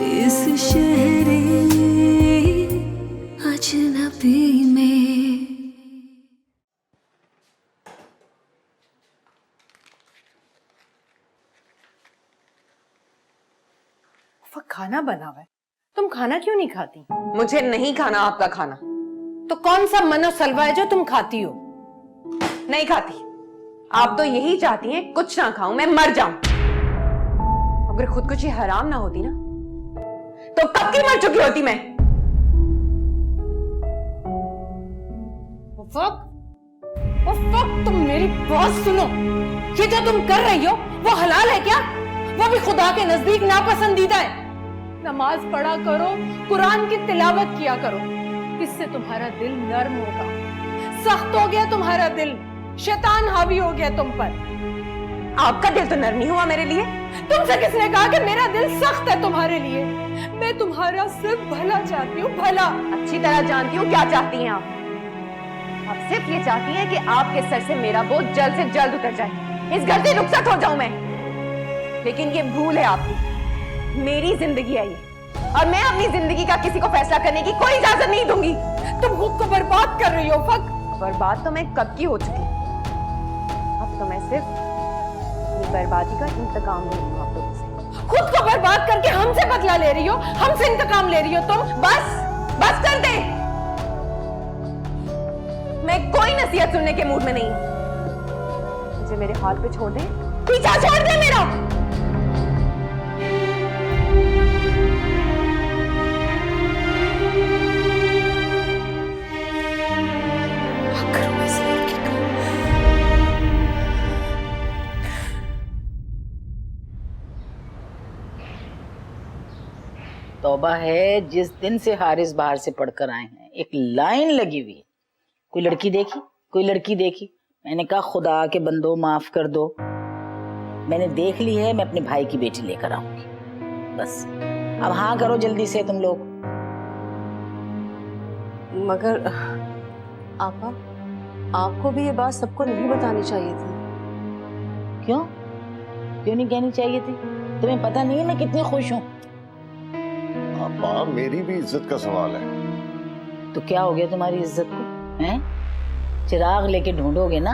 इस शहरे अजनबी में। खाना बना हुआ है, तुम खाना क्यों नहीं खाती? मुझे नहीं खाना आपका खाना। तो कौन सा मनो सलवा है जो तुम खाती हो? नहीं खाती। आप तो यही चाहती हैं कुछ ना खाऊं, मैं मर जाऊं। अगर खुदकुशी हराम ना होती ना तो कब की मर चुकी होती मैं। तुम मेरी बात सुनो। ये जो तुम कर रही हो वो हलाल है क्या? वो भी खुदा के नजदीक नापसंदीदा है। नमाज पढ़ा करो, कुरान की तिलावत किया करो, इससे तुम्हारा दिल नर्म होगा। सख्त हो गया तुम्हारा दिल, शैतान हावी हो गया तुम पर। आपका दिल तो नर्म नहीं हुआ मेरे लिए। तुमसे किसने कहा कि मेरा दिल सख्त है तुम्हारे लिए? मैं तुम्हारा सिर्फ भला चाहती हूँ, भला। अच्छी तरह जानती हूँ क्या चाहती हैं आप। आप सिर्फ ये चाहती हैं कि आपके सर से मेरा बोझ जल्द से जल्द उतर जाए, इस घर से रुखसत हो जाऊं मैं। लेकिन ये भूल है आपकी। मेरी जिंदगी है ये, और मैं अपनी जिंदगी का किसी को फैसला करने की कोई इजाजत नहीं दूंगी। तुम खुद को बर्बाद कर रही हो। बर्बाद तो मैं कब की हो चुकी। अब तो मैं सिर्फ अपनी बर्बादी का इंतकाम ले रही हूँ आप लोगों से। खुद को बर्बाद करके हमसे बदला ले रही हो, हमसे इंतकाम ले रही हो तुम। बस कर दे। मैं कोई नसीहत सुनने के मूड में नहीं हूं। मुझे मेरे हाथ पे छोड़ दे, पीछा छोड़ दे मेरा। तौबा है, जिस दिन से हारिस बाहर से पढ़कर आए हैं एक लाइन लगी हुई है, कोई लड़की देखी, कोई लड़की देखी। मैंने कहा खुदा के बंदो माफ कर दो, मैंने देख ली है, मैं अपने भाई की बेटी लेकर आऊंगी। बस अब हाँ करो जल्दी से तुम लोग। मगर आपा, आपको भी ये बात सबको नहीं बतानी चाहिए थी। क्यों क्यों नहीं कहनी चाहिए थी? तुम्हें पता नहीं है मैं कितनी खुश हूँ। अब्बा, मेरी भी इज्जत का सवाल है। तो क्या हो गया तुम्हारी इज्जत को? हैं? चिराग लेके ढूंढोगे ना,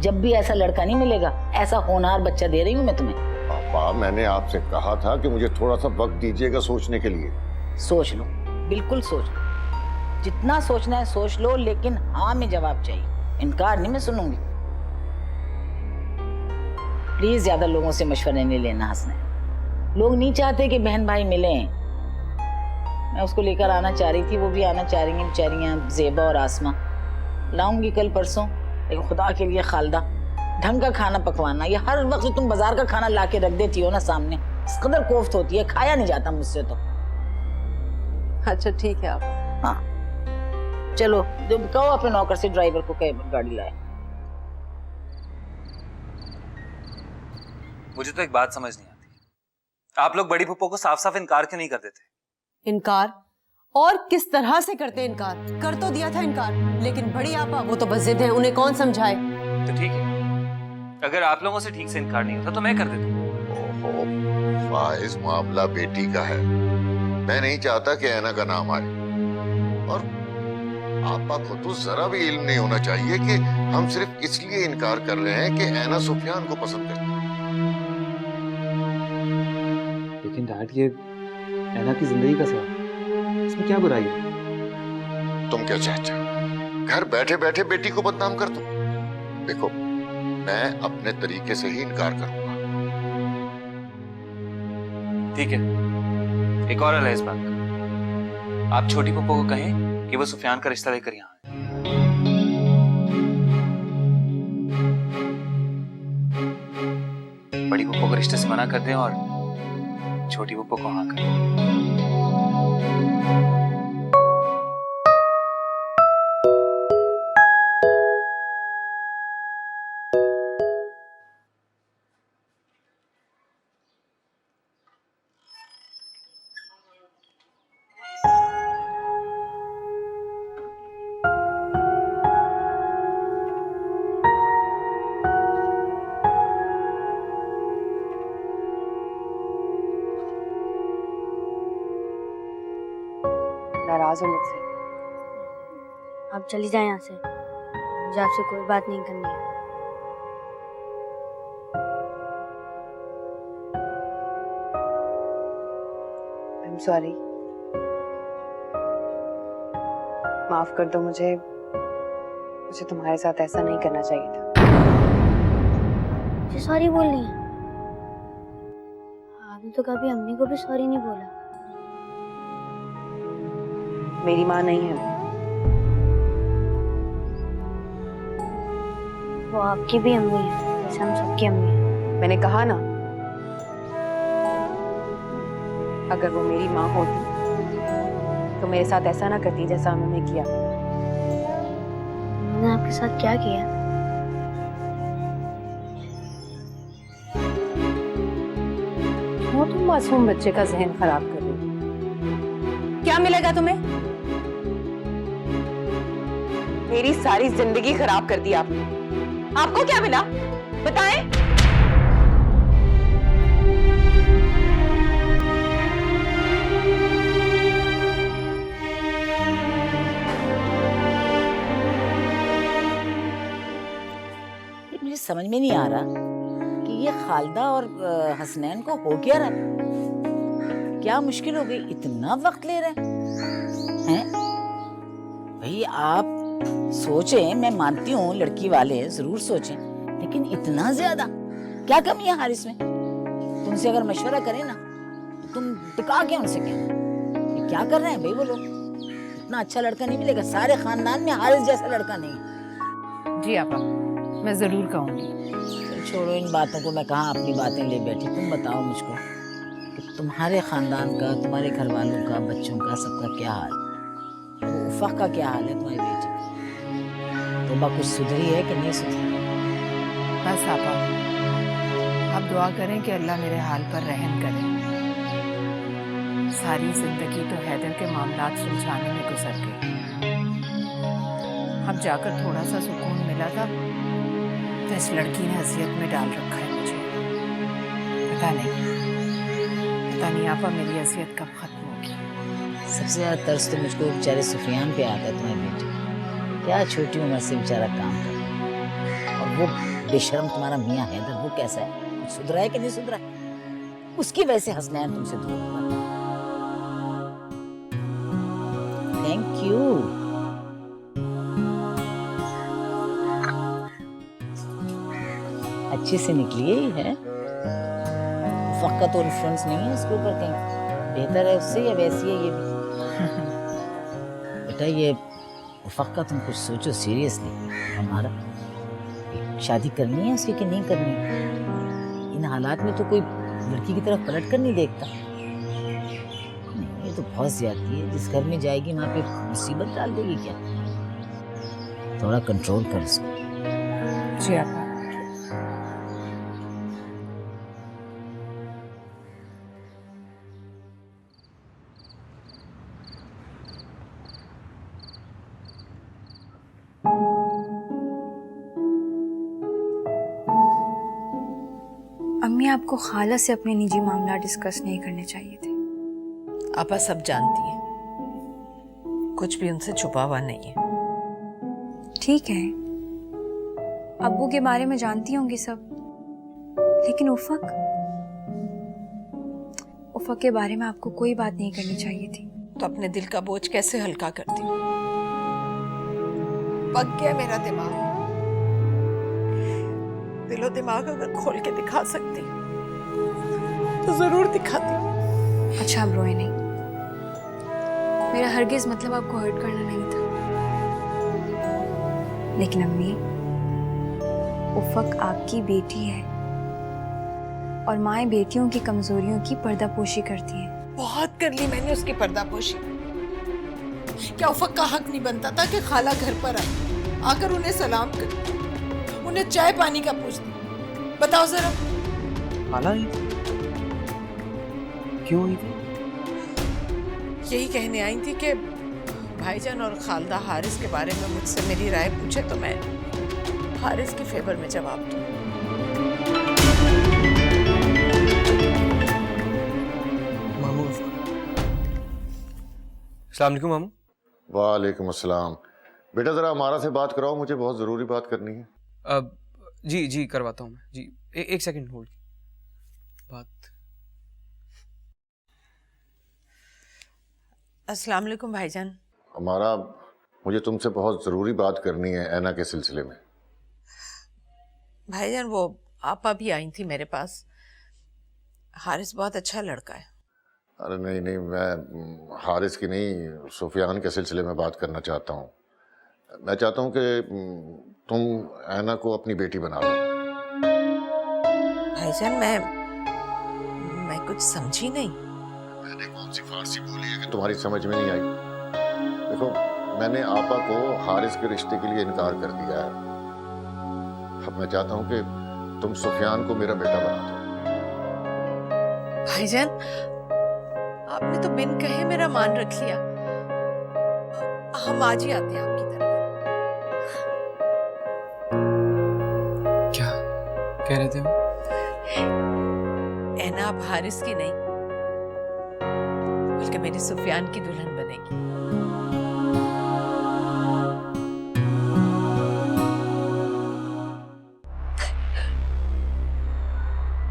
जब भी ऐसा लड़का नहीं मिलेगा। ऐसा होनहार बच्चा दे रही हूँ मैं तुम्हें। पापा, मैंने आपसे कहा था कि मुझे थोड़ा सा वक्त दीजिएगा सोचने के लिए। सोच लो, बिल्कुल सोच लो, जितना सोचना है सोच लो, लेकिन हाँ में जवाब चाहिए, इनकार नहीं मैं सुनूंगी। प्लीज ज्यादा लोगों से मशवरे नहीं लेना हंसने। लोग नहीं चाहते कि बहन भाई मिलें। मैं उसको लेकर आना चाह रही थी, वो भी आना चाह रही हैं बेचारियां, जेबा और आसमा। लाऊंगी कल परसों, लेकिन खुदा के लिए खालदा ढंग का खाना पकवाना। ये हर वक्त तुम बाजार का खाना ला के रख देती हो ना सामने, इस कदर कोफ्त होती है, खाया नहीं जाता मुझसे तो। अच्छा ठीक है आप। हाँ चलो, जब कहो अपने नौकर से ड्राइवर को कहे गाड़ी लाए। मुझे तो एक बात समझ नहीं आती, आप लोग बड़ी फूफो को साफ साफ इनकार क्यों नहीं कर देते? इनकार? और किस तरह से करते इनकार? कर तो दिया था इनकार, लेकिन बड़ी आपा वो तो बस जिद है, उन्हें कौन समझाए। तो ठीक है, अगर आप लोगों से ठीक से इनकार नहीं होता तो मैं कर देता। ओहो, फाइज, मामला बेटी का है, मैं नहीं चाहता कि ऐना का नाम आए। और आपा को तो जरा भी इल्म नहीं होना चाहिए कि हम सिर्फ इसलिए इनकार कर रहे हैं कि ऐना सुफियान को पसंद करती है। लेकिन डैड, ये ऐना की जिंदगी का सवाल, इसमें क्या बुराई है? तुम क्या चाहते हो? घर बैठे बैठे बेटी को बदनाम कर दूं? देखो, मैं अपने तरीके से ही इनकार करूंगा। ठीक है, एक और हल है इस बात का। आप छोटी पप्पो को कहें कि वो सुफियान का रिश्ता लेकर यहाँ आए। बड़ी पप्पो को रिश्ते से मना कर दें और छोटी पप्पो को हाँ करें। नाराज हो मुझसे? आप चली जाएं यहाँ से, मुझे आपसे कोई बात नहीं करनी है। I'm sorry. माफ कर दो मुझे तुम्हारे साथ ऐसा नहीं करना चाहिए था। मुझे सॉरी बोलनी है? आपने तो कभी अम्मी को भी सॉरी नहीं बोला। मेरी माँ नहीं है वो आपकी भी अम्मी है, जैसे हम सबकी अम्मी है। मैंने कहा ना, अगर वो मेरी माँ होती तो मेरे साथ ऐसा ना करती जैसा उन्होंने किया। उन्होंने आपके साथ क्या किया? वो तुम मासूम बच्चे का जहन खराब कर रही हो। क्या मिलेगा तुम्हें? मेरी सारी जिंदगी खराब कर दी आपने। आपको क्या मिला बताएं? ये मुझे समझ में नहीं आ रहा कि ये खालदा और हसनैन को हो क्या रहा है। क्या मुश्किल हो गई, इतना वक्त ले रहे हैं? भाई आप सोचें, मैं मानती हूँ लड़की वाले जरूर सोचें, लेकिन इतना ज्यादा क्या कमी है हारिस में? तुमसे अगर मशवरा करें ना, तुम टिका के उनसे क्या क्या कर रहे हैं भाई वो लोग? इतना अच्छा लड़का नहीं मिलेगा, सारे खानदान में हारिस जैसा लड़का नहीं है। जी आपा, मैं जरूर कहूंगी। चल छोड़ो इन बातों को, मैं कहाँ अपनी बातें ले बैठी। तुम बताओ मुझको कि तुम्हारे खानदान का, तुम्हारे घर वालों का, बच्चों का, सबका क्या हाल? उफ़ा का क्या हाल है, तुम्हारी बेटी? तोबा कुछ सुधरी है कि नहीं सुधरी? बस आपा, आप दुआ करें कि अल्लाह मेरे हाल पर रहम करे। सारी जिंदगी तो हैदर के मामलात सुलझाने में गुजर गई। अब जाकर थोड़ा सा सुकून मिला था तो इस लड़की ने अजियत में डाल रखा है मुझे। पता नहीं आपा मेरी अजियत कब खत्म होगी। सबसे ज्यादा तरस तो मुझको बेचारे सुफियान पे आता है, तुम्हारी बेटी। क्या छोटी उम्र से बेचारा काम कर रहा है, और वो बेशर्म तुम्हारा मियाँ हैदर, वो कैसा है? सुधरा है कि नहीं सुधरा? उसकी वजह से हसनैन तुमसे दूर हुआ। Thank you. अच्छे से निकली है। फक्का तो इन्फ्लुएंस नहीं है इसके ऊपर कहीं? बेहतर है उससे या वैसी है ये भी? बेटा ये फक्का तुम कुछ सोचो सीरियसली। हमारा शादी करनी है उसकी कि नहीं करनी? इन हालात में तो कोई लड़की की तरफ पलट कर नहीं देखता। नहीं, ये तो बहुत ज्यादती है। जिस घर में जाएगी वहां पे मुसीबत डाल देगी क्या? थोड़ा कंट्रोल कर इसको। जी आपा। अम्मी आपको खाला से अपने निजी मामला डिस्कस नहीं करने चाहिए थे। आपा सब जानती हैं, कुछ भी उनसे छुपा हुआ नहीं है। ठीक है, अब्बू के बारे में जानती होंगी सब, लेकिन उफक के बारे में आपको कोई बात नहीं करनी चाहिए थी। तो अपने दिल का बोझ कैसे हल्का करती हूँ? पक गया मेरा दिमाग। दिलो दिमाग अगर खोल के दिखा सकती तो जरूर दिखाती। अच्छा अब रोए नहीं, मेरा हरगिज मतलब आपको हर्ट करना नहीं था। लेकिन अम्मी, उफक आपकी बेटी है और माएं बेटियों की कमजोरियों की पर्दापोशी करती हैं। बहुत कर ली मैंने उसकी पर्दापोशी। क्या उफक का हक नहीं बनता था कि खाला घर पर आए, आकर उन्हें सलाम कर, उन्हें चाय पानी का पूछती? बताओ जरा। खाला आई थी? क्यों आई थी? यही कहने आई थी कि भाईजान और खालदा हारिस के बारे में मुझसे मेरी राय पूछे तो मैं हारिस के फेवर में जवाब दूं। मामू अस्सलाम वालेकुम मामू। वालेकुम अस्सलाम। बेटा जरा हमारा से बात कराओ, मुझे बहुत जरूरी बात करनी है। जी जी करवाता हूँ मैं जी। एक सेकंड होल्ड। बात। अस्सलाम वालेकुम भाईजान। हमारा मुझे तुमसे बहुत जरूरी बात करनी है ऐना के सिलसिले में। भाईजान वो आपा भी आई थी मेरे पास। हारिस बहुत अच्छा लड़का है। अरे नहीं नहीं, मैं हारिस की नहीं, सुफियान के सिलसिले में बात करना चाहता हूँ। मैं चाहता हूँ कि तुम ऐना को अपनी बेटी बना लो। भाईजान मैं कुछ समझी नहीं। मैंने कौन सी फारसी बोली है कि तुम्हारी समझ में नहीं आई? देखो, मैंने आपा को हारिस के रिश्ते के लिए इनकार कर दिया है। अब मैं चाहता हूँ कि तुम सुफियान को मेरा बेटा बना दो। भाईजान आपने तो बिन कहे मेरा मान रख लिया। हम आज ही आते हैं आपकी तरफ। क्या कह रहे थे वो? ऐना अब हारिस की नहीं बल्कि मेरी सुफियान की दुल्हन बनेगी।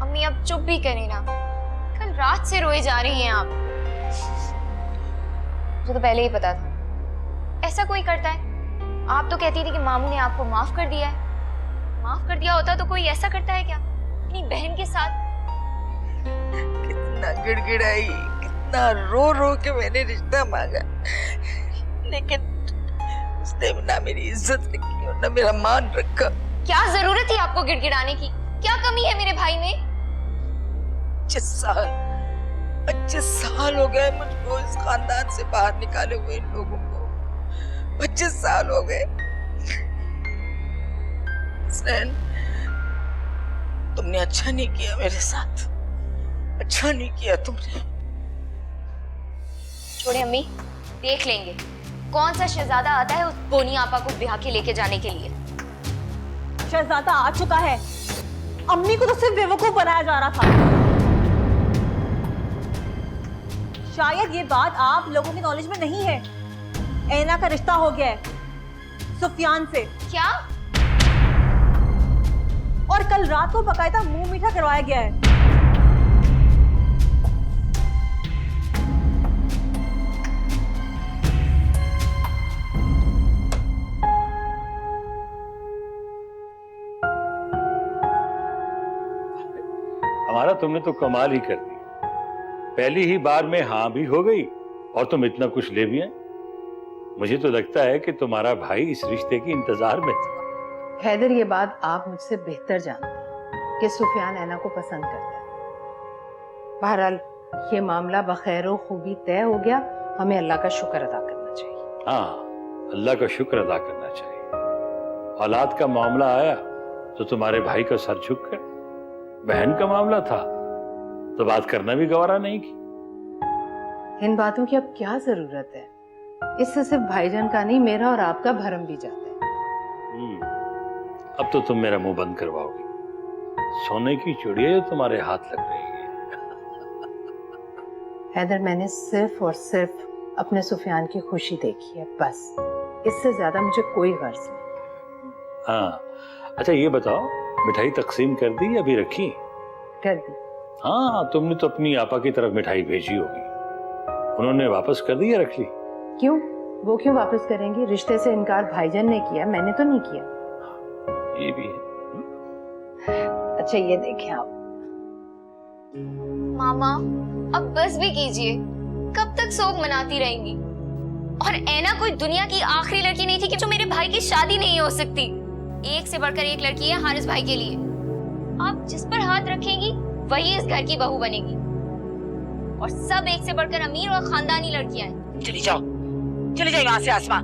अम्मी अब चुप भी करें ना, कल रात से रोए जा रही हैं आप। मुझे तो पहले ही पता था ऐसा कोई करता है। आप तो कहती थी कि मामू ने आपको माफ कर दिया है। माफ कर दिया होता तो कोई ऐसा करता है क्या अपनी बहन के साथ? कितना गिड़गिड़ाई, कितना रो रो के मैंने रिश्ता मांगा, लेकिन उसने ना मेरी इज्जत रखी और ना मेरा मान रखा। क्या जरूरत थी आपको गिड़गिड़ाने की? क्या कमी है मेरे भाई में? 25 साल हो गए मुझको इस खानदान से बाहर निकाले हुए। इन लोगों को 25 साल हो गए। तुमने अच्छा नहीं किया मेरे साथ, अच्छा नहीं किया तुमने। छोड़े अम्मी, देख लेंगे कौन सा शहजादा आता है उस बोनी आपा को ब्याह के लेके जाने के लिए। शहजादा आ चुका है। अम्मी को तो सिर्फ बेवकूफ बनाया जा रहा था। शायद ये बात आप लोगों के नॉलेज में नहीं है। ऐना का रिश्ता हो गया है सुफियान से। क्या? और कल रात को बकायदा मुंह मीठा करवाया गया है। हमारा तुमने तो कमाल ही कर दी। पहली ही बार में हाँ भी हो गई और तुम इतना कुछ ले भी आए। मुझे तो लगता है कि तुम्हारा भाई इस रिश्ते के इंतजार में था। हैदर, ये बात आप मुझसे बेहतर जानते हैं कि सुफियान ऐना को पसंद करता है। बहरहाल ये मामला बखैर खूबी तय हो गया। हमें अल्लाह का शुक्र अदा करना चाहिए। हाँ, अल्लाह का शुक्र अदा करना चाहिए। औलाद का मामला आया तो तुम्हारे भाई का सर झुक गया। बहन का मामला था तो बात करना भी गवारा नहीं की। इन बातों की अब क्या जरूरत है? इससे सिर्फ भाईजान का नहीं, मेरा और आपका भरम भी जाता है। अब तो तुम मेरा मुंह बंद करवाओगी। सोने की चूड़ियां जो तुम्हारे हाथ लग रही है। हैदर, मैंने सिर्फ और सिर्फ अपने सुफियान की खुशी देखी है, बस। इससे ज्यादा मुझे कोई गर्ज नहीं। हाँ, अच्छा ये बताओ, मिठाई तकसीम कर दी या अभी रखी? कर दी। हाँ, तुमने तो अपनी आपा की तरफ मिठाई भेजी होगी। उन्होंने वापस कर दी या रख ली? क्यों? वो क्यों वापस करेंगी? रिश्ते से इनकार भाईजान ने किया, मैंने तो नहीं किया। ये भी है। अच्छा ये देखें आप। मामा अब बस भी कीजिए, कब तक शोक मनाती रहेंगी? और ऐना कोई दुनिया की आखिरी लड़की नहीं थी कि जो मेरे भाई की शादी नहीं हो सकती। एक से बढ़कर एक लड़की है हारिस भाई के लिए। आप जिस पर हाथ रखेंगी वही इस घर की बहू बनेगी। और सब एक से बढ़कर अमीर और खानदानी लड़कियां हैं। चली जाओ यहाँ से आसमा।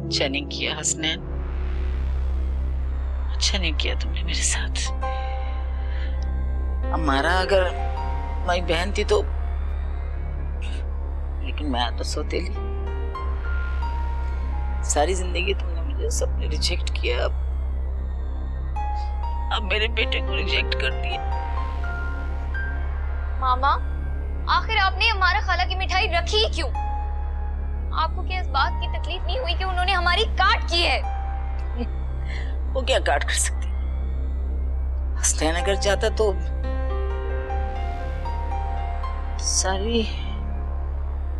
अच्छा नहीं किया हसनैन, अच्छा नहीं किया तुमने मेरे साथ। हमारा अगर मेरी बहन थी तो, लेकिन मैं तो सौतेली। सारी जिंदगी तुमने मुझे सबने रिजेक्ट किया, अब मेरे बेटे को रिजेक्ट कर दिया। मामा आखिर आपने हमारा खाला की मिठाई रखी ही क्यों? आपको क्या इस बात की तकलीफ नहीं हुई कि उन्होंने हमारी काट की है? वो क्या काट कर सकती? हसनैन अगर चाहता तो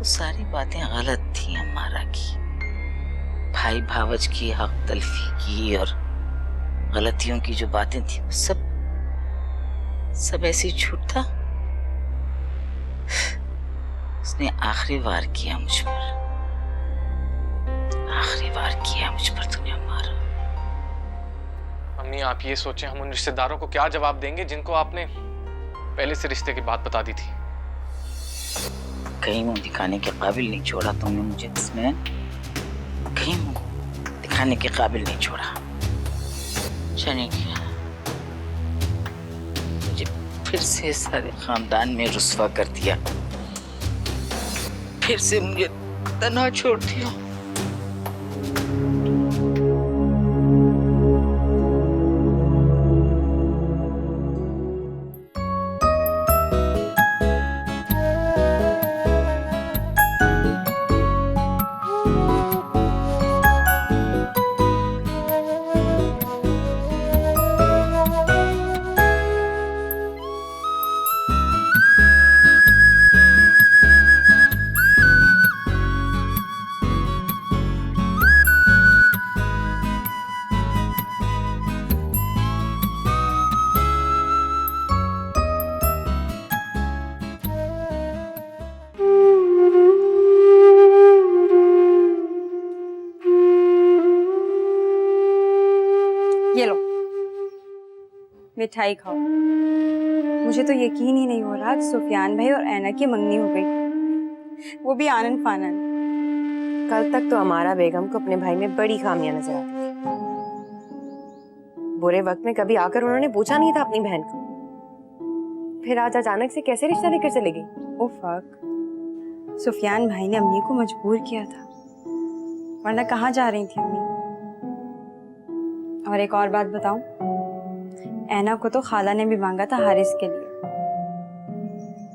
सारी बातें गलत थी अम्मारा की, भाई भावज की, हक तलफी की और गलतियों की जो बातें थी वो सब ऐसी झूठ था। उसने आखिरी वार किया मुझ पर, आखिरी वार किया मुझ पर तूने अम्मारा। अम्मी आप ये सोचें हम उन रिश्तेदारों को क्या जवाब देंगे जिनको आपने पहले से रिश्ते की बात बता दी थी। कहीं मुंह दिखाने के काबिल नहीं छोड़ा तुमने मुझे, इसमें कहीं मुंह दिखाने के काबिल नहीं छोड़ा। चने किया मुझे फिर से सारे खानदान में रुस्वा कर दिया, फिर से मुझे तन्हा छोड़ दिया। ये लो मिठाई खाओ। मुझे तो यकीन ही नहीं हो रहा कि सुफियान भाई और ऐना की मंगनी हो गई, वो भी आनन फानन। कल तक तो हमारा बेगम को अपने भाई में बड़ी खामियां नजर आती थी। बुरे वक्त में कभी आकर उन्होंने पूछा नहीं था अपनी बहन को, फिर आज अचानक से कैसे रिश्ता लेकर चले गई। उफ़, सुफियान भाई ने अम्मी को मजबूर किया था, वरना कहाँ जा रही थी अम्मी। और एक और बात बताऊं, ऐना को तो खाला ने भी मांगा था हारिस के लिए,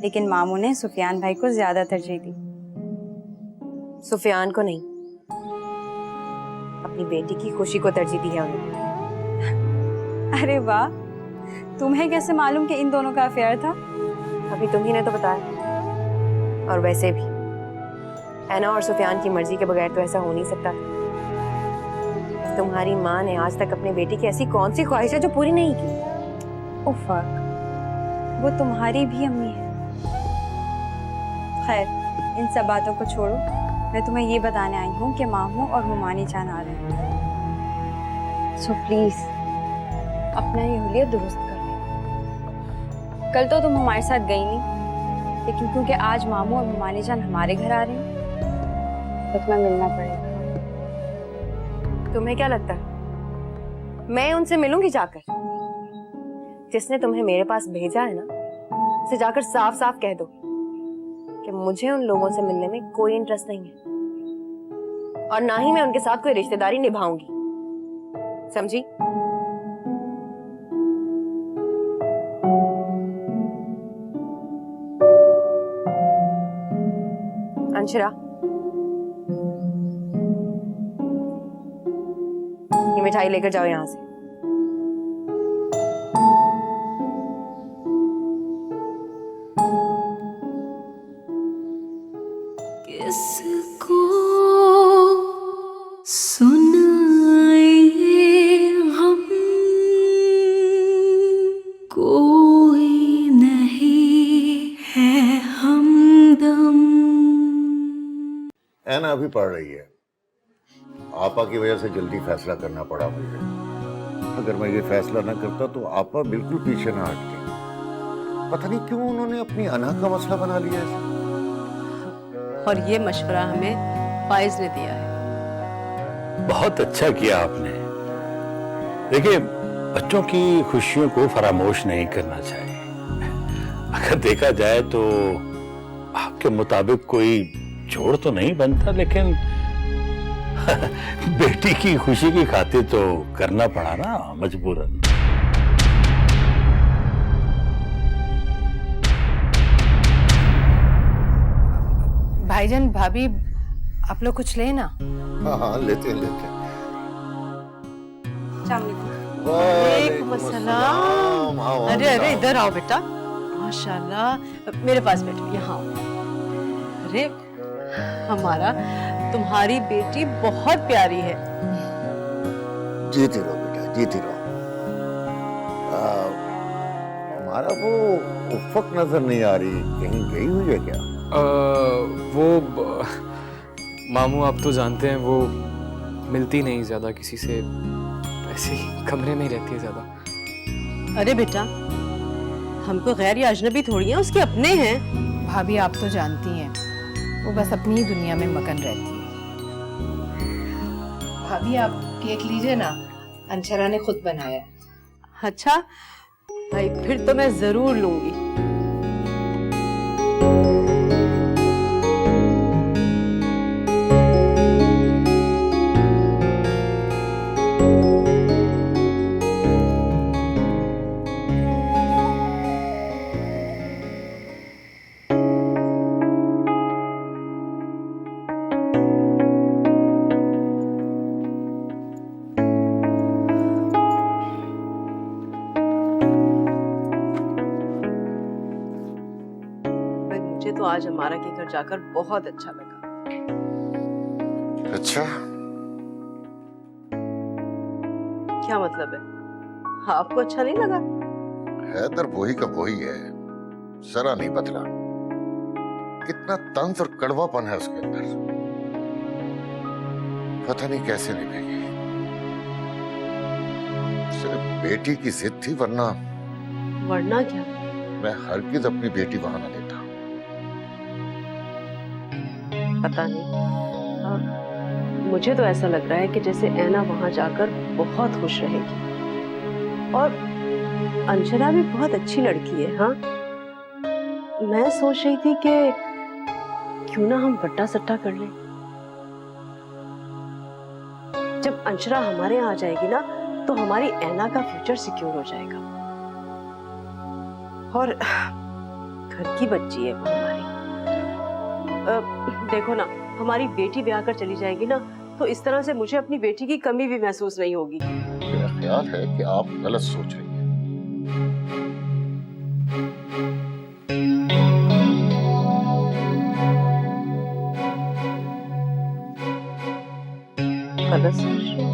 लेकिन मामू ने सुफियान भाई को ज्यादा तरजीह दी। सुफियान को नहीं, अपनी बेटी की खुशी को तरजीह दी है उन्होंने। अरे वाह, तुम्हें कैसे मालूम कि इन दोनों का अफेयर था? अभी तुम ही ने तो बताया। और वैसे भी ऐना और सुफियान की मर्जी के बगैर तो ऐसा हो नहीं सकता था। तुम्हारी माँ ने आज तक अपनी बेटी की ऐसी कौन सी ख्वाहिश है जो पूरी नहीं की? उफ़, वो तुम्हारी भी अम्मी है। खैर, इन सब बातों को छोड़ो, मैं तुम्हें ये बताने आई हूँ कि मामू और हुमानी जान आ रहे हैं। सो प्लीज अपना ये हुलिया दुरुस्त कर लेना। कल तो तुम हमारे साथ गई नहीं, लेकिन क्योंकि आज मामू और हुमानी जान हमारे घर आ रहे हैं तो तुम्हें मिलना पड़ेगा। तुम्हें क्या लगता है मैं उनसे मिलूंगी जाकर? जिसने तुम्हें मेरे पास भेजा है ना, उसे जाकर साफ साफ कह दो कि मुझे उन लोगों से मिलने में कोई इंटरेस्ट नहीं है और ना ही मैं उनके साथ कोई रिश्तेदारी निभाऊंगी, समझी? अंशरा, ये मिठाई लेकर जाओ यहां से। किसको सुनाए हम, कोई नहीं है हमदम। ऐना अभी पढ़ रही है, आपा की वजह से जल्दी फैसला करना पड़ा मुझे। अगर मैं ये फैसला ना करता तो आपा बिल्कुल पीछे ना हटती। पता नहीं क्यों उन्होंने अपनी अना का मसला बना लिया है। और ये मशवरा हमें फाइज ने दिया है। बहुत अच्छा किया आपने। देखिए, बच्चों की खुशियों को फरामोश नहीं करना चाहिए। अगर देखा जाए तो आपके मुताबिक कोई जोड़ तो नहीं बनता, लेकिन बेटी की खुशी की खातिर तो करना पड़ा ना, मजबूरन। भाईजान भाभी आप लोग कुछ लेना। हाँ हाँ लेते हैं लेते हैं। वालेकुम अस्सलाम। आओ, अरे अरे आओ। इधर आओ बेटा, माशाल्लाह मेरे पास बैठो, यहाँ आओ। अरे हमारा तुम्हारी बेटी बहुत प्यारी है। जीती रहो बेटा जीती रहो। हमारा वो उफ़क़ नजर नहीं आ रही, कहीं गई हुई है क्या? मामू आप तो जानते हैं वो मिलती नहीं ज्यादा किसी से, ऐसे ही कमरे में ही रहती है ज्यादा। अरे बेटा हमको गैर या अजनबी थोड़ी है, उसके अपने हैं। भाभी आप तो जानती हैं वो बस अपनी ही दुनिया में मगन रहती है। भाभी आप केक लीजिए ना, अंशरा ने खुद बनाया। अच्छा भाई फिर तो मैं जरूर लूंगी। तो आज हमारा के घर जाकर बहुत अच्छा लगा। अच्छा क्या मतलब है? आपको अच्छा नहीं लगा? हैदर वही का वही है, जरा नहीं बदला। कितना तंज और कड़वापन है उसके अंदर, पता नहीं कैसे निभेगी। सिर्फ बेटी की जिद थी, वरना क्या? मैं हरगिज अपनी बेटी वहां न देता। पता नहीं, मुझे तो ऐसा लग रहा है कि जैसे ऐना वहां जाकर बहुत खुश रहेगी। और अंशरा भी बहुत अच्छी लड़की है। हाँ मैं सोच रही थी कि क्यों ना हम बट्टा सट्टा कर लें। जब अंशरा हमारे यहाँ आ जाएगी ना तो हमारी ऐना का फ्यूचर सिक्योर हो जाएगा। और घर की बच्ची है वो हमारी। देखो ना, हमारी बेटी ब्याह कर चली जाएगी ना तो इस तरह से मुझे अपनी बेटी की कमी भी महसूस नहीं होगी। मेरा ख्याल है कि आप गलत सोच रही हैं। गलत सोच रही हूँ?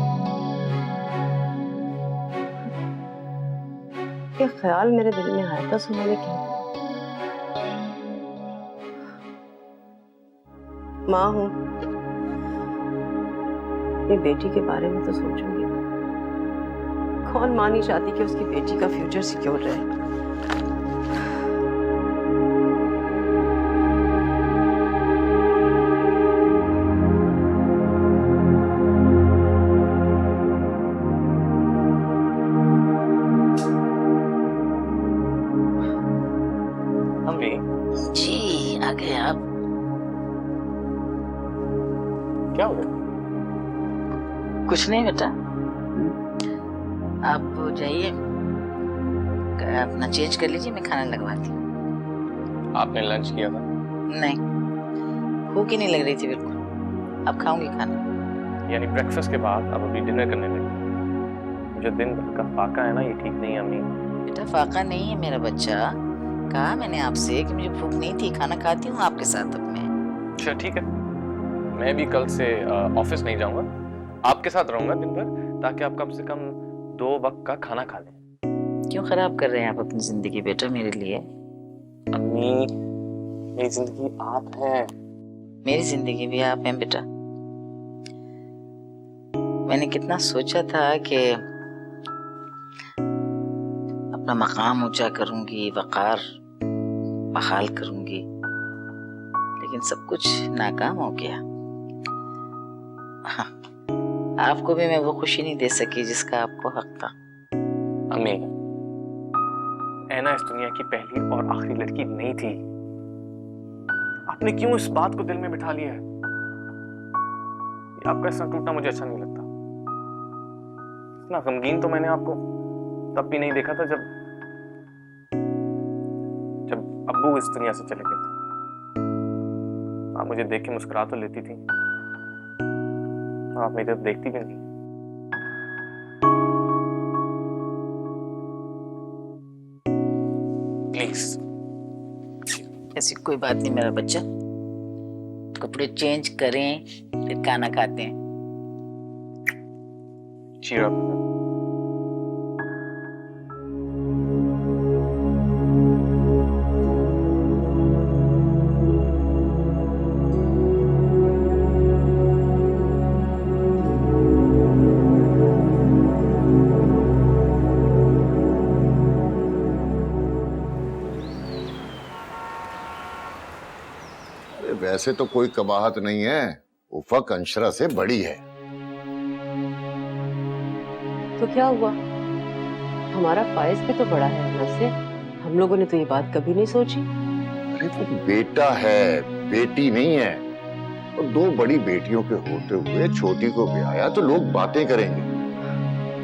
ये ख्याल मेरे दिल में आया था सुबह में। क्या माँ हूं, ये बेटी के बारे में तो सोचूंगी। कौन माँ नहीं चाहती कि उसकी बेटी का फ्यूचर सिक्योर रहे। अम्मी जी आ गए आप। क्या हो गया? कुछ नहीं बेटा, आप जाइए अपना चेंज कर लीजिए, मैं खाना लगवाती हूँ। आपने लंच किया था? नहीं, भूख ही नहीं लग रही थी बिल्कुल। अब खाऊंगी खाना। यानी ब्रेकफास्ट के बाद अब अभी डिनर करने लगे? जो दिन भर का फाका है ना, ये ठीक नहीं है अम्मी। बेटा फाका नहीं है मेरा बच्चा, कहा मैंने आपसे कि मुझे भूख नहीं थी, खाना खाती हूँ आपके साथ अब मैं। अच्छा ठीक है, मैं भी कल से ऑफिस नहीं जाऊंगा, आपके साथ रहूंगा दिन भर, ताकि आप कम से कम 2 वक्त का खाना खा लें। क्यों खराब कर रहे हैं आप अपनी जिंदगी बेटा मेरे लिए? अम्मी मेरी जिंदगी आप हैं। मेरी जिंदगी भी आप हैं बेटा। मैंने कितना सोचा था कि अपना मकाम ऊंचा करूंगी, वकार बहाल करूंगी, लेकिन सब कुछ नाकाम हो गया। हाँ, आपको भी मैं वो खुशी नहीं दे सकी जिसका आपको हक था। अम्मी, ऐना इस दुनिया की पहली और आखिरी लड़की नहीं थी। आपने क्यों इस बात को दिल में बिठा लिया है? आपका ऐसा टूटना मुझे अच्छा नहीं लगता। इतना गमगीन तो मैंने आपको तब भी नहीं देखा था जब अब्बू इस दुनिया से चले गए थे। आप मुझे देख के मुस्कुरा तो लेती थी, आप मेरी तरफ देखती भी नहीं। प्लीज। ऐसी कोई बात नहीं मेरा बच्चा, कपड़े चेंज करें फिर खाना खाते हैं। Cheer up. वैसे तो कोई कबाहत नहीं है, उफक अंशरा से बड़ी है। तो क्या हुआ, हमारा फाइज भी तो बड़ा है ना से। हम लोगों ने तो ये बात कभी नहीं सोची। अरे वो बेटा है, बेटी नहीं है। और दो बड़ी बेटियों के होते हुए छोटी को ब्याया तो लोग बातें करेंगे।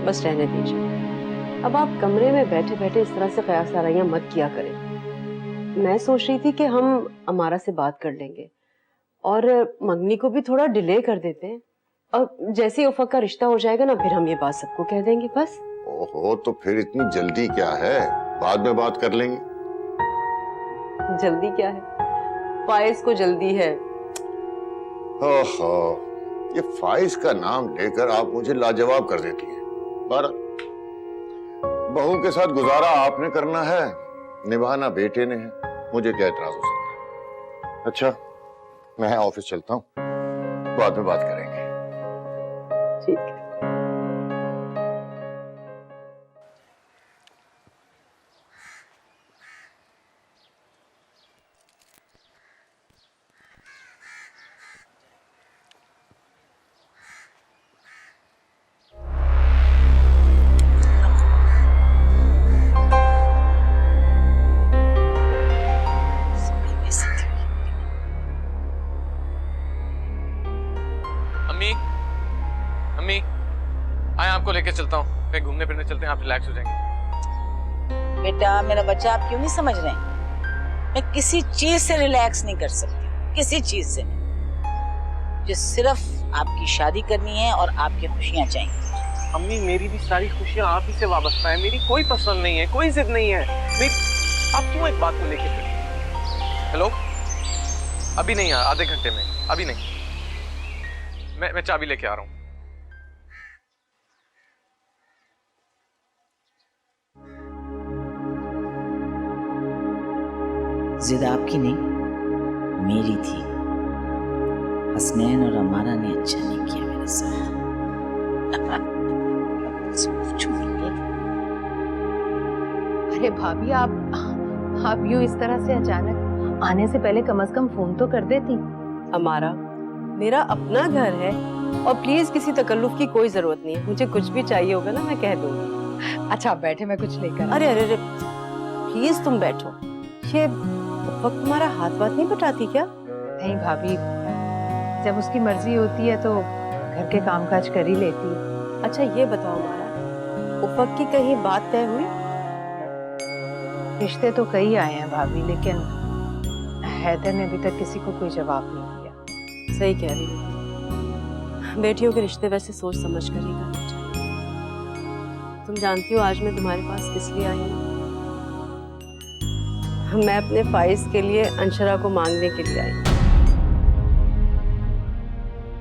बस रहने दीजिए, अब आप कमरे में बैठे बैठे इस तरह से ख्याल मत किया करें। मैं सोच रही थी कि हम अमारा से बात कर लेंगे और मंगनी को भी थोड़ा डिले कर देते हैं, और जैसे ही उफक का रिश्ता हो जाएगा ना फिर हम ये बात सबको कह देंगे बस। ओहो, तो फिर इतनी जल्दी क्या है, बाद में बात कर लेंगे। जल्दी क्या है, फाइज को जल्दी है। ओहो, ये फाइज का नाम लेकर आप मुझे लाजवाब कर देती हैं। पर बहू के साथ गुजारा आपने करना है, निभाना बेटे ने है, मुझे क्या इतराज हो सकता है। अच्छा, मैं ऑफिस चलता हूँ, बाद में बात करेंगे। ठीक है। अम्मी, अम्मी, आए आपको लेके चलता हूँ, कहीं घूमने फिरने चलते हैं, आप रिलैक्स हो जाएंगे। बेटा मेरा बच्चा, आप क्यों नहीं समझ रहे हैं? मैं किसी चीज से रिलैक्स नहीं कर सकती, किसी चीज से नहीं। मुझे सिर्फ आपकी शादी करनी है और आपकी खुशियां चाहिए। अम्मी, मेरी भी सारी खुशियां आप ही से वाबस्ता है, मेरी कोई पसंद नहीं है, कोई जिद नहीं है। आप क्यों एक बात को लेके फिर? हेलो, अभी नहीं, आधे घंटे में, अभी नहीं। मैं चाबी लेके आ रहा हूँ। जिद आपकी नहीं, मेरी थी। हसनैन और अमारा ने अच्छा नहीं किया मेरे साथ। अरे भाभी, आप यूं इस तरह से अचानक आने से पहले कम से कम फोन तो कर देती। हमारा मेरा अपना घर है और प्लीज किसी तकल्लुफ की कोई जरूरत नहीं है। मुझे कुछ भी चाहिए होगा ना मैं कह दूंगी। अच्छा आप बैठे, मैं कुछ लेकर। अरे अरे अरे प्लीज तुम बैठो। ये वक्त तुम्हारा हाथ बात नहीं बटाती क्या? नहीं भाभी, जब उसकी मर्जी होती है तो घर के कामकाज कर ही लेती है। अच्छा ये बताओ हमारा, उफक की कहीं बात तय हुई? रिश्ते तो कई आए हैं भाभी, लेकिन हैदर ने अभी तक किसी को कोई जवाब नहीं दिया। सही कह रही हो, बेटियों के रिश्ते वैसे सोच समझ कर ही करना चाहिए। तुम जानती हो आज मैं तुम्हारे पास किस लिए आई हूँ? मैं अपने फाइज के लिए अंशरा को मांगने के लिए आई।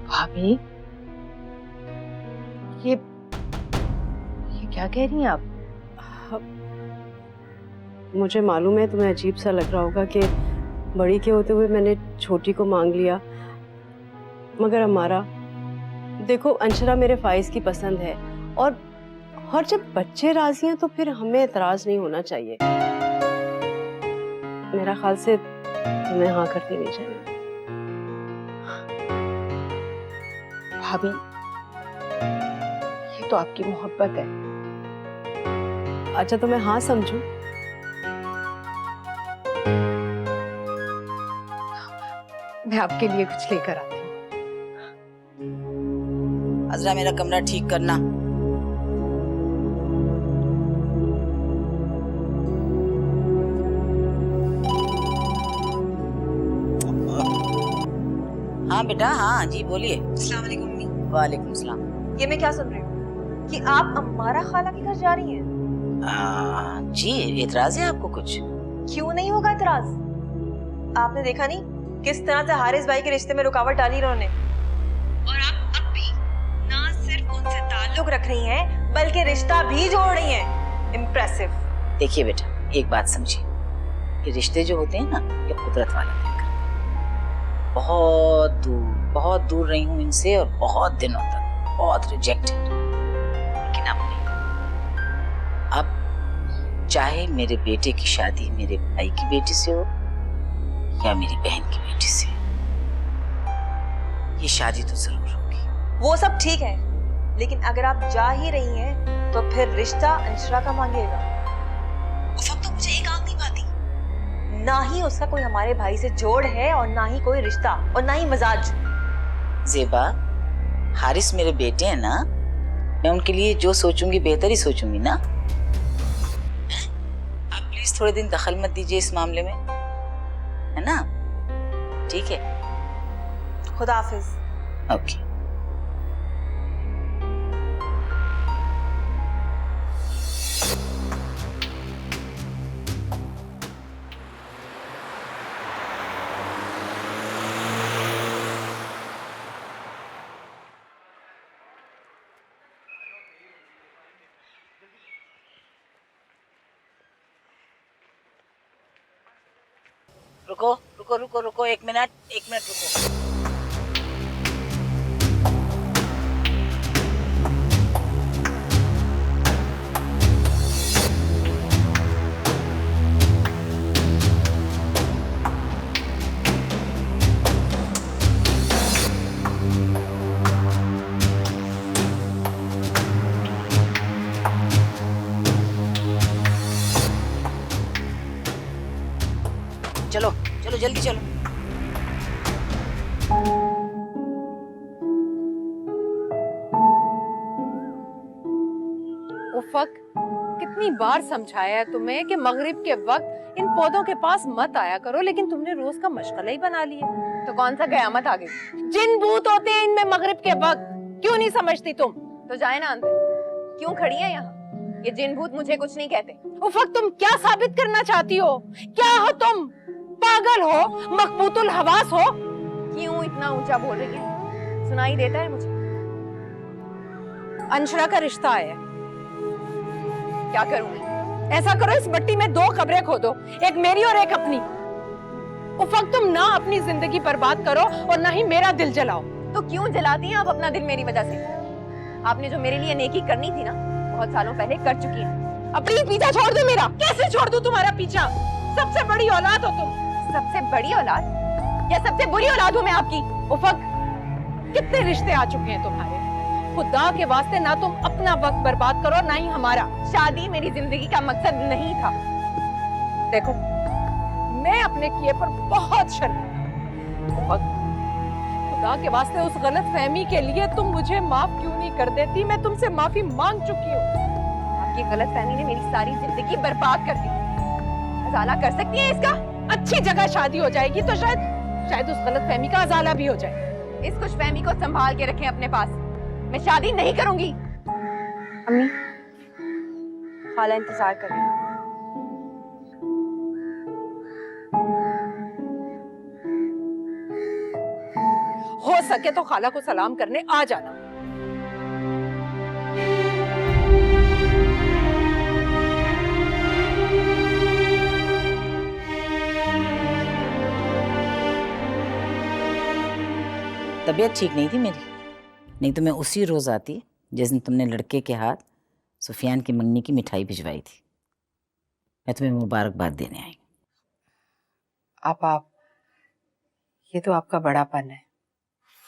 भाभी, ये क्या कह रही हैं आप? मुझे मालूम है तुम्हें अजीब सा लग रहा होगा कि बड़ी के होते हुए मैंने छोटी को मांग लिया, मगर हमारा देखो, अंशरा मेरे फाइज की पसंद है और जब बच्चे राजी हैं तो फिर हमें एतराज नहीं होना चाहिए। मेरा ख्याल से तुम्हें हाँ कर देनी चाहिए। भाभी, ये तो आपकी मोहब्बत है। अच्छा तो मैं हाँ समझूं? मैं आपके लिए कुछ लेकर आती हूँ। अजरा मेरा कमरा ठीक करना। हाँ बेटा, हाँ जी बोलिए। अस्सलाम वालेकुम मम्मी। वालेकुम सलाम। ये मैं क्या सुन रही हूँ कि आप अम्मारा खाला के घर जा रही हैं? जी, एतराज है आपको कुछ? क्यों नहीं होगा एतराज? आपने देखा नहीं किस तरह से हारिस भाई के रिश्ते में रुकावट डाली इन्होंने, और आप अब भी ना सिर्फ उनसे ताल्लुक रख रही हैं बल्कि रिश्ता भी जोड़ रही हैं। इम्प्रेसिव। देखिए बेटा, एक बात समझिए, ये रिश्ते जो होते हैं ना, ये कुदरत वाला तय करता है। बहुत दूर रही हूँ इनसे, और बहुत दिनों तक बहुत रिजेक्टेड, लेकिन अब नहीं। अब चाहे मेरे बेटे की शादी मेरे भाई की बेटी से हो या मेरी बहन की बेटी से, ये शादी तो जरूर होगी। वो सब ठीक है, लेकिन अगर आप जा ही रही हैं तो फिर रिश्ता अंशरा का मांगेगा। उस वक्त तो मुझे एक आंख नहीं पाती। ना ही उसका कोई हमारे भाई से जोड़ है, और ना ही कोई रिश्ता, और ना ही मजाज। ज़ेबा, हारिस मेरे बेटे हैं ना, मैं उनके लिए जो सोचूंगी बेहतर ही सोचूंगी ना। आप प्लीज थोड़े दिन दखल मत दीजिए इस मामले में, है ना? ठीक है, खुदा हाफिज। ओके। रुको, एक मिनट रुको। चलो जल्दी चलो। उफक, कितनी बार समझाया है तुम्हें कि मगरिब के वक्त इन पौधों के पास मत आया करो, लेकिन तुमने रोज का मशगला ही बना लिया। तो कौन सा कयामत आ गई? जिन भूत होते हैं इनमें मगरिब के वक्त, क्यों नहीं समझती तुम? तो जाए ना अंदर, क्यों खड़ी है यहाँ? ये जिन भूत मुझे कुछ नहीं कहते। उफक, तुम क्या साबित करना चाहती हो? क्या हो तुम? पागल हो? मकबूतुल हवास हो? क्यों इतना ऊंचा बोल रही है? सुनाई देता है मुझे। अंशरा का रिश्ता है। क्या करूं मैं? ऐसा करो, इस मिट्टी में 2 कब्रें खोदो, एक मेरी और एक अपनी। उफक, तुम ना अपनी जिंदगी बर्बाद करो और ना ही मेरा दिल जलाओ। तो क्यों जलाती हैं आप अपना दिल मेरी वजह से? आपने जो मेरे लिए नेकी करनी थी ना, बहुत सालों पहले कर चुकी हैं। अपनी पीछा छोड़ दो मेरा। कैसे छोड़ दूं तुम्हारा पीछा? सबसे बड़ी औलाद हो तुम। सबसे बड़ी औलाद या सबसे बुरी औलाद हूं मैं आपकी? उफक, कितने रिश्ते आ चुके हैं तुम्हारे। खुदा के वास्ते ना तुम अपना वक्त बर्बाद करो, ना ही हमारा। शादी मेरी जिंदगी का मकसद नहीं था। देखो, मैं अपने किए पर बहुत शर्मिंदा हूं। खुदा के वास्ते उस गलत फहमी के लिए तुम मुझे माफ क्यों नहीं कर देती? मैं तुमसे माफी मांग चुकी हूँ। आपकी गलत फहमी ने मेरी सारी जिंदगी बर्बाद कर दी। अजाला कर सकती है इसका? अच्छी जगह शादी हो जाएगी तो शायद उस गलत फहमी का अजाला भी हो जाए। इस खुश फहमी को संभाल के रखें अपने पास। मैं शादी नहीं करूंगी। अम्मी, खाला इंतजार कर रही है। हो सके तो खाला को सलाम करने आ जाना। तबीयत ठीक नहीं थी मेरी, नहीं तो मैं उसी रोज आती जिस दिन तुमने लड़के के हाथ सुफियान की मंगनी की मिठाई भिजवाई थी। मैं तुम्हें मुबारकबाद देने आई। आप ये तो आपका बड़ापन है।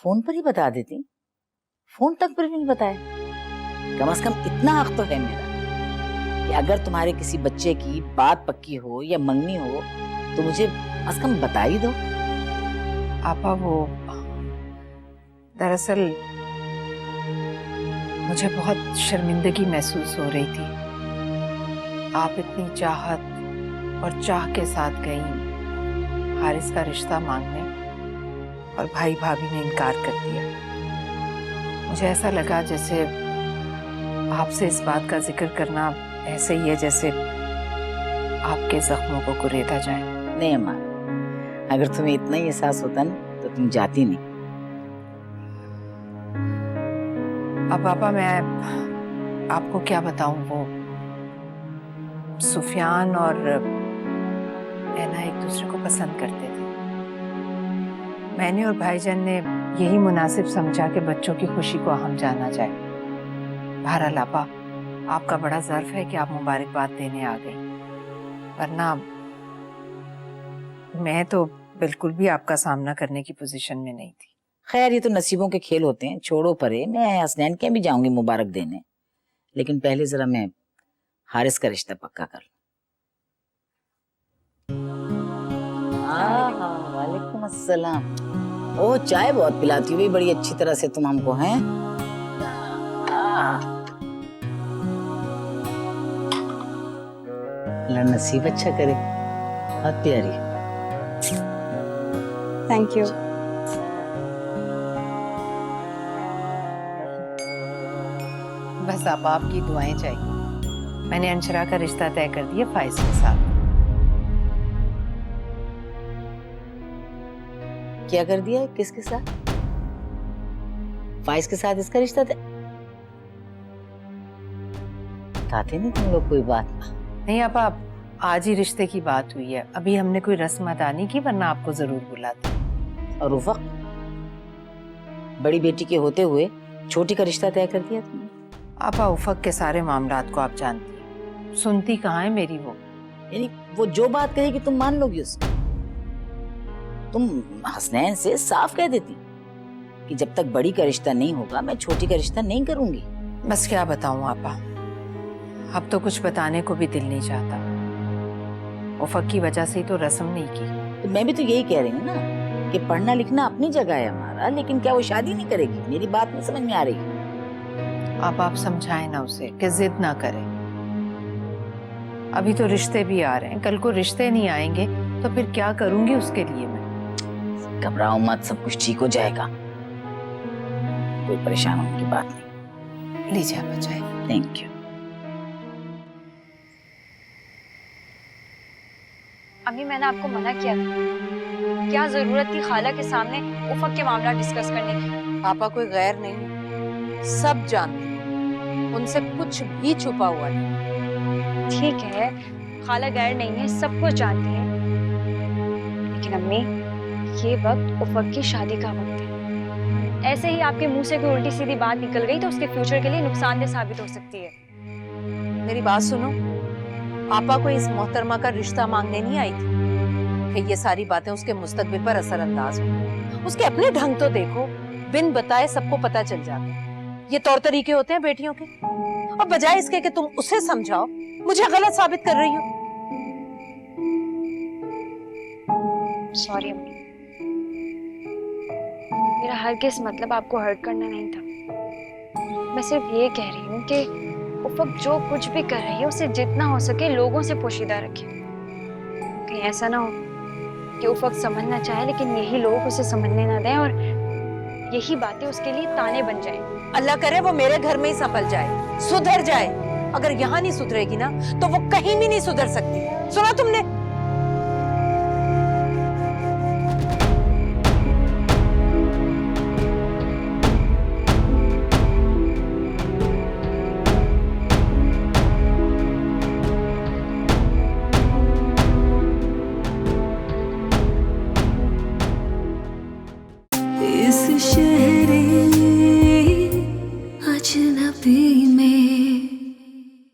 फोन पर ही बता देती, फोन तक पर भी नहीं बताया। कम से कम इतना हक तो है मेरा कि अगर तुम्हारे किसी बच्चे की बात पक्की हो या मंगनी हो तो मुझे कम से कम बता ही दो। आपा, वो दरअसल मुझे बहुत शर्मिंदगी महसूस हो रही थी। आप इतनी चाहत और चाह के साथ गई हारिस का रिश्ता मांगने, और भाई भाभी ने इनकार कर दिया। मुझे ऐसा लगा जैसे आपसे इस बात का जिक्र करना ऐसे ही है जैसे आपके जख्मों को कुरेदा जाए। नहीं अम्मा, अगर तुम्हें इतना ही एहसास होता ना तो तुम जाती नहीं। अब पापा मैं आपको क्या बताऊं, वो सुफियान और ऐना एक दूसरे को पसंद करते थे। मैंने और भाईजान ने यही मुनासिब समझा कि बच्चों की खुशी को अहम जाना जाए। बहरहाल आपा, आपका बड़ा ज़र्फ है कि आप मुबारकबाद देने आ गई, वरना मैं तो बिल्कुल भी आपका सामना करने की पोजीशन में नहीं थी। खैर ये तो नसीबों के खेल होते हैं, छोड़ो परे। मैं हसनैन के भी जाऊंगी मुबारक देने, लेकिन पहले जरा मैं हारिस का रिश्ता पक्का कर लूं। वालेकुम अस्सलाम। ओ चाय बहुत पिलाती हुई बड़ी अच्छी तरह से तुम हमको हैं। अल्लाह नसीब अच्छा करे। बहुत प्यारी। Thank you. बस अब आपकी दुआएं चाहिए। मैंने अंशरा का रिश्ता तय कर दिया फाइज के साथ। क्या कर दिया है? किसके साथ? फाइज के साथ इसका रिश्ता तय? कहते नहीं तुम लोग कोई बात? नहीं आप आज ही रिश्ते की बात हुई है, अभी हमने कोई रस्म अदा नहीं की, वरना आपको जरूर बुलाते। और उफक, बड़ी बेटी के होते हुए छोटी का रिश्ता तय कर दिया तुमने? आपा उफक के सारे मामलात को आप जानती हैं, सुनती कहाँ है मेरी वो। यानी वो जो बात कहेगी तुम मान लोगी उसको? तुम हसनैन से साफ कह देती कि जब तक बड़ी का रिश्ता नहीं होगा मैं छोटी का रिश्ता नहीं करूंगी। बस क्या बताऊं आपा, अब तो कुछ बताने को भी दिल नहीं चाहता। उफक की वजह से ही तो रस्म नहीं की। तो मैं भी तो यही कह रही हूँ ना कि पढ़ना लिखना अपनी जगह है हमारा, लेकिन क्या वो शादी नहीं करेगी? मेरी बात नहीं समझ में आ रही। आप समझाएं ना उसे कि जिद ना करे। अभी तो रिश्ते भी आ रहे हैं, कल को रिश्ते नहीं आएंगे तो फिर क्या करूंगी उसके लिए मैं। घबराओ मत, सब कुछ ठीक हो जाएगा, कोई परेशान होने की बात नहीं। लीजिए आप चाय। Thank you. अम्मी मैंने आपको मना किया था, क्या जरूरत थी खाला के सामने उफक के मामला डिस्कस करने की? पापा कोई गैर नहीं, सब जानते हैं, उनसे कुछ भी छुपा हुआ नहीं। ठीक है, खाला गैर नहीं है, सब कुछ जानती है, लेकिन अम्मी ये वक्त उफक की शादी का वक्त है। ऐसे ही आपके मुंह से कोई उल्टी सीधी बात निकल गई तो उसके फ्यूचर के लिए नुकसानदेह साबित हो सकती है। मेरी बात सुनो, पापा को इस मोहतरमा का रिश्ता मांगने नहीं आई थी कि ये सारी बातें उसके मुस्तकबिल पर असरअंदाज हो। उसके अपने ढंग तो देखो, बिन बताए सबको पता चल जाता। ये तौर तरीके होते हैं बेटियों के। और बजाय इसके कि तुम उसे समझाओ, मुझे गलत साबित कर रही हो। सॉरी अम्मी, मेरा हरगिज़ मतलब आपको हर्ट करना नहीं था। मैं सिर्फ ये कह रही हूँ कि उफक जो कुछ भी कर रही है उसे जितना हो सके लोगों से पोशीदा रखे। कहीं ऐसा ना हो कि उफक समझना चाहे लेकिन यही लोग उसे समझने ना दें और यही बातें उसके लिए ताने बन जाए। अल्लाह करे वो मेरे घर में ही संभल जाए, सुधर जाए। अगर यहाँ नहीं सुधरेगी ना तो वो कहीं भी नहीं सुधर सकती। सुना तुमने? इस